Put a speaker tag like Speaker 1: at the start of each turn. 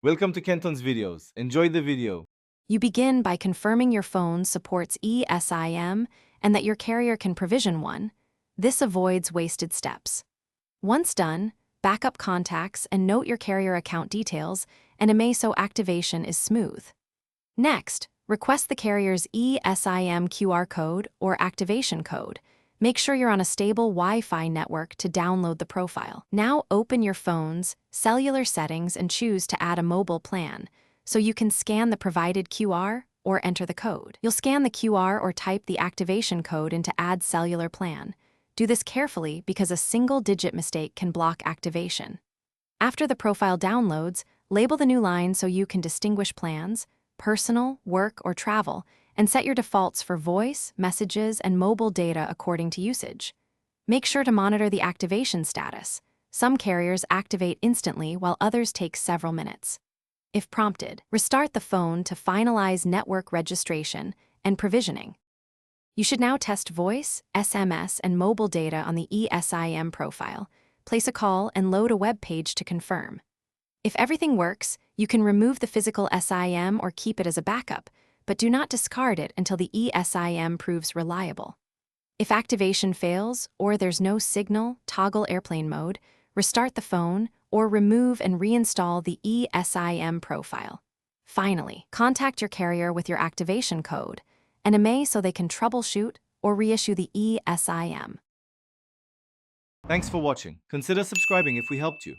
Speaker 1: Welcome to Kenton's videos. Enjoy the video.
Speaker 2: You begin by confirming your phone supports Esim and that your carrier can provision one. This avoids wasted steps. Once done, backup contacts and note your carrier account details, and AMASO activation is smooth. Next, request the carrier's Esim QR code or activation code. Make sure you're on a stable Wi-Fi network to download the profile. Now open your phone's cellular settings and choose to add a mobile plan, so you can scan the provided QR or enter the code. You'll scan the QR or type the activation code into Add Cellular Plan. Do this carefully because a single-digit mistake can block activation. After the profile downloads, label the new line so you can distinguish plans, personal, work, or travel, and set your defaults for voice, messages, and mobile data according to usage. Make sure to monitor the activation status. Some carriers activate instantly while others take several minutes. If prompted, restart the phone to finalize network registration and provisioning. You should now test voice, SMS, and mobile data on the Esim profile. Place a call and load a web page to confirm. If everything works, you can remove the physical SIM or keep it as a backup, but do not discard it until the Esim proves reliable. If activation fails or there's no signal, toggle airplane mode, restart the phone, or remove and reinstall the Esim profile. Finally, contact your carrier with your activation code and AMA so they can troubleshoot or reissue the Esim.
Speaker 1: Thanks for watching. Consider subscribing if we helped you.